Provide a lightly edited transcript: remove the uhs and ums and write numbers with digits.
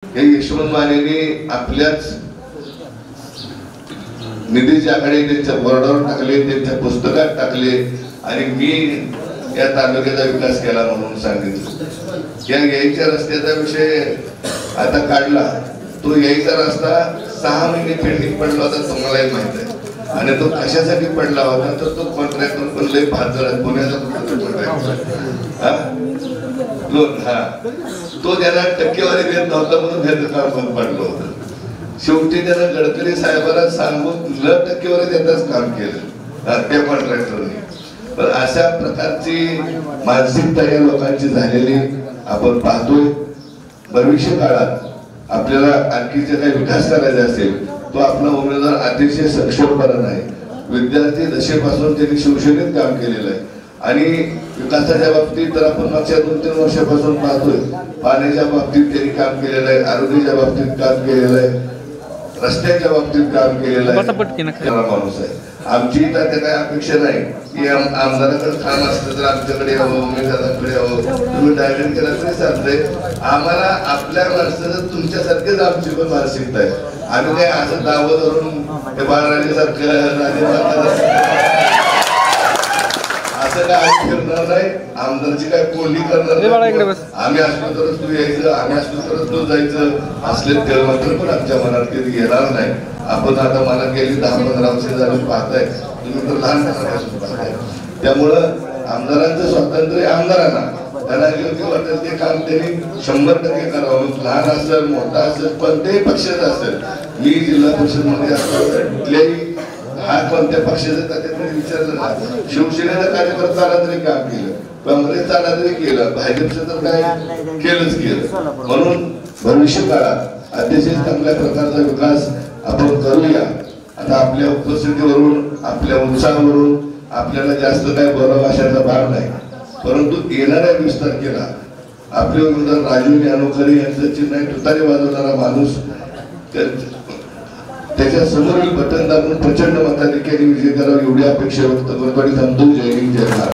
हे यशवंत मानेने आपल्याच निधीच्या आकडे त्यांच्या बोर्डावर टाकले, त्यांच्या पुस्तकात टाकले आणि मी या तालुक्याचा विकास केला म्हणून सांगितलं। या यायच्या रस्त्याचा विषय आता काढला, तो यायचा रस्ता 6 महिने पेंडिंग पडला होता, तुम्हालाही माहित आहे। आणि तो कशासाठी पडला होता तर तो कॉन्ट्रॅक्टर पण लय भाजर पुण्याचा तो त्याला टक्केवारी देत नव्हता म्हणून हे काम बंद पडलं होतं। शेवटी त्यानं गडकरी साहेबांना सांगून टक्केवारी देताच काम केलं त्या कॉन्ट्रॅक्टरने। पण अशा प्रकारची मानसिकता या लोकांची झालेली आपण पाहतोय। भविष्य काळात आपल्याला आणखी जे काही विकास करायचा असेल तो आपला उमेदवार अतिशय सक्षमपणा आहे। विद्यार्थी दशेपासून त्यांनी शिवसेनेत काम केलेलं आहे आणि विकासाच्या बाबतीत तर आपण मागच्या 2-3 वर्षापासून पाहतोय, पाण्याच्या बाबतीत त्यांनी काम केलेलं आहे, आरोग्याच्या बाबतीत काम केलेलं आहे, रस्त्याच्या बाबतीत काम केलेलं आहे। माणूस आहे। आमची तर काय अपेक्षा नाही की आमदाराकडे काम असतं तर आमच्याकडे यावं, उमेदवाराकडे यावं, तुम्ही डायव्हर्ट केला तरी चालतंय। आम्हाला आपल्या माणसाचं तुमच्यासारखेच आमची पण मानसिकता आहे। आम्ही काय असं दावं धरून ते बाळराजेसारखं असं काय फिरणार नाही, आमदारची काय कोणी करणार नाही। आम्ही असलो तरच तू यायचं, आम्ही असलो तरच तू जायचं असले तेलमंत्र पण आमच्या मनात कधी येणार नाही। आपण आता मला गेली 10-15 वर्ष झाली पाहताय, तुम्ही तर लहानपणापासून पाहताय। त्यामुळं आमदारांचं स्वातंत्र्य आमदारांना त्यांना योग्य वाटेल ते काम त्यांनी 100% करावं। लहान असेल मोठा असेल कोणत्याही पक्षाचा असेल, मी जिल्हा परिषद मध्ये असल्याही हा कोणत्या पक्षाचा त्याच्यामध्ये विचारलं ना, शिवसेनेचा कार्यकर्ता आला तरी काम केलं, काँग्रेसचा आला तरी केलं, भाजपचं तर काय केलंच केलं। म्हणून भविष्य काळात अतिशय चांगल्या प्रकारचा विकास आपण करूया। आता आपल्या उपस्थितीवरून आपल्या उत्साहावरून आपल्याला जास्त काय बोलावं अशाचा भाग नाही, परंतु येणाऱ्या 20 तारखेला आपले उमेदवार राजू ज्ञानोखरे यांचं चिन्ह आहे, तुतारी वाजवणारा माणूस, त्याच्या समोरील बटन दाबून प्रचंड मताधिक्याने विजय करावा एवढी अपेक्षा व्यक्त करतो आणि थांबतो। जय हिंद, जय भारत।